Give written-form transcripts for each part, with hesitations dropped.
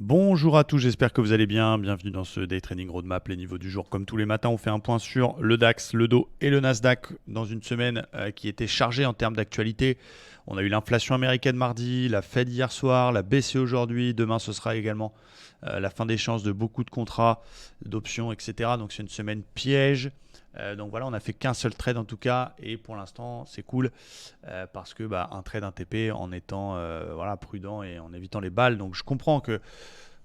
Bonjour à tous, j'espère que vous allez bien. Bienvenue dans ce Day Trading Roadmap, les niveaux du jour. Comme tous les matins, on fait un point sur le DAX, le DO et le Nasdaq dans une semaine qui était chargée en termes d'actualité. On a eu l'inflation américaine mardi, la Fed hier soir, la BCE aujourd'hui. Demain, ce sera également la fin d'échéance de beaucoup de contrats, d'options, etc. Donc c'est une semaine piège. Donc voilà, on n'a fait qu'un seul trade en tout cas, et pour l'instant c'est cool parce que un trade, un TP en étant prudent et en évitant les balles. Donc je comprends que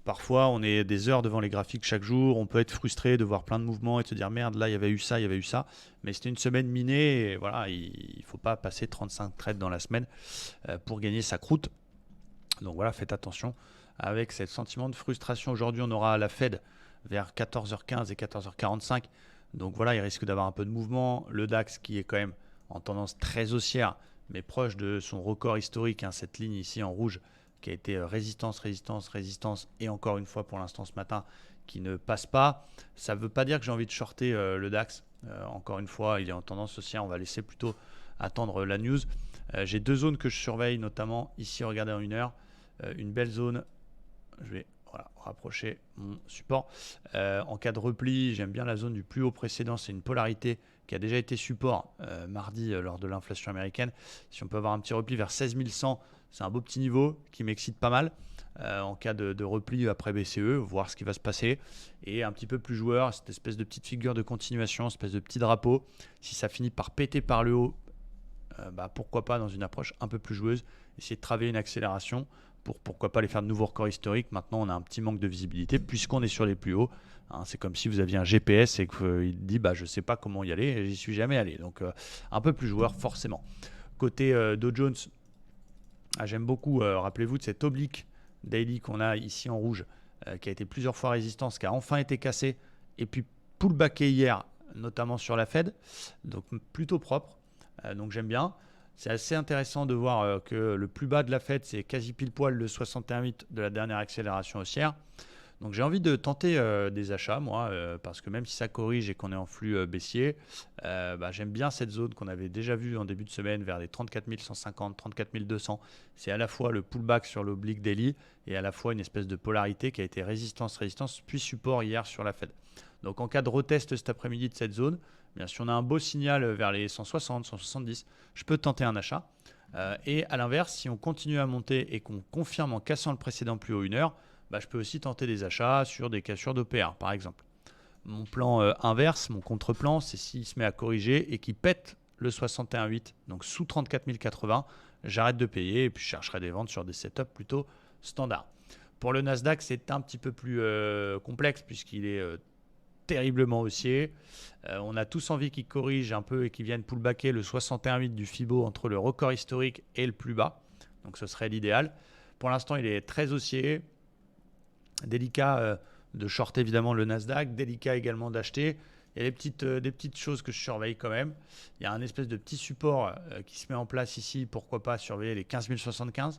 parfois on est des heures devant les graphiques chaque jour, on peut être frustré de voir plein de mouvements et de se dire merde, là il y avait eu ça, il y avait eu ça, mais c'était une semaine minée et voilà, il ne faut pas passer 35 trades dans la semaine pour gagner sa croûte. Donc voilà, faites attention avec ce sentiment de frustration. Aujourd'hui on aura la Fed vers 14h15 et 14h45. Donc voilà, il risque d'avoir un peu de mouvement. Le DAX qui est quand même en tendance très haussière, mais proche de son record historique, cette ligne ici en rouge qui a été résistance, résistance, résistance, et encore une fois pour l'instant ce matin qui ne passe pas. Ça ne veut pas dire que j'ai envie de shorter le DAX. Encore une fois, il est en tendance haussière, on va laisser plutôt attendre la news. J'ai deux zones que je surveille, notamment ici, regardez en 1 heure, une belle zone. Je vais rapprocher mon support. En cas de repli, j'aime bien la zone du plus haut précédent. C'est une polarité qui a déjà été support mardi lors de l'inflation américaine. Si on peut avoir un petit repli vers 16 100, c'est un beau petit niveau qui m'excite pas mal. En cas de repli après BCE, voir ce qui va se passer. Et un petit peu plus joueur, cette espèce de petite figure de continuation, espèce de petit drapeau. Si ça finit par péter par le haut, pourquoi pas dans une approche un peu plus joueuse, essayer de travailler une accélération pour pourquoi pas aller faire de nouveaux records historiques. Maintenant, on a un petit manque de visibilité puisqu'on est sur les plus hauts. C'est comme si vous aviez un GPS et qu'il dit je ne sais pas comment y aller et j'y suis jamais allé. Donc, un peu plus joueur forcément. Côté Dow Jones, j'aime beaucoup, rappelez-vous de cette oblique daily qu'on a ici en rouge qui a été plusieurs fois résistance, qui a enfin été cassée et puis pullbacké hier, notamment sur la Fed. Donc, plutôt propre. Donc, j'aime bien. C'est assez intéressant de voir que le plus bas de la Fed, c'est quasi pile poil le 61,8 de la dernière accélération haussière. Donc j'ai envie de tenter des achats, moi, parce que même si ça corrige et qu'on est en flux baissier, j'aime bien cette zone qu'on avait déjà vue en début de semaine vers les 34 150, 34 200. C'est à la fois le pullback sur l'oblique daily et à la fois une espèce de polarité qui a été résistance, résistance, puis support hier sur la Fed. Donc en cas de retest cet après-midi de cette zone, bien, si on a un beau signal vers les 160, 170, je peux tenter un achat. Et à l'inverse, si on continue à monter et qu'on confirme en cassant le précédent plus haut 1 heure, je peux aussi tenter des achats sur des cassures d'OPR, par exemple. Mon plan inverse, mon contre-plan, c'est s'il se met à corriger et qu'il pète le 61,8, donc sous 34 080, j'arrête de payer et puis je chercherai des ventes sur des setups plutôt standards. Pour le Nasdaq, c'est un petit peu plus complexe puisqu'il est terriblement haussier. On a tous envie qu'il corrige un peu et qu'il vienne pullbacker le 61,8 du Fibo entre le record historique et le plus bas. Donc ce serait l'idéal. Pour l'instant, il est très haussier. Délicat de short évidemment le Nasdaq. Délicat également d'acheter. Il y a des petites choses que je surveille quand même. Il y a un espèce de petit support qui se met en place ici. Pourquoi pas surveiller les 15 075.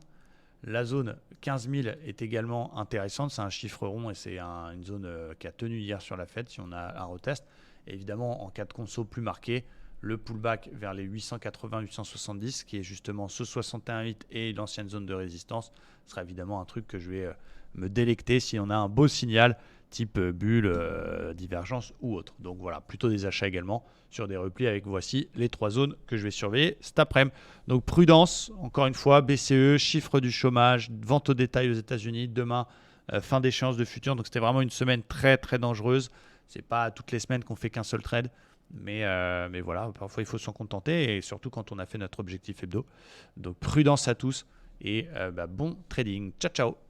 La zone 15 000 est également intéressante. C'est un chiffre rond et c'est une zone qui a tenu hier sur la Fed si on a un retest. Et évidemment, en cas de conso plus marqué, le pullback vers les 880-870, qui est justement ce 61,8 et l'ancienne zone de résistance, sera évidemment un truc que je vais me délecter si on a un beau signal type bulle, divergence ou autre. Donc voilà, plutôt des achats également sur des replis avec voici les 3 zones que je vais surveiller cet après-midi. Donc prudence, encore une fois, BCE, chiffre du chômage, vente au détail aux États-Unis, demain fin d'échéance de futur. Donc c'était vraiment une semaine très très dangereuse. C'est pas toutes les semaines qu'on fait qu'un seul trade. Mais voilà, parfois il faut s'en contenter et surtout quand on a fait notre objectif hebdo. Donc prudence à tous et bon trading. Ciao ciao.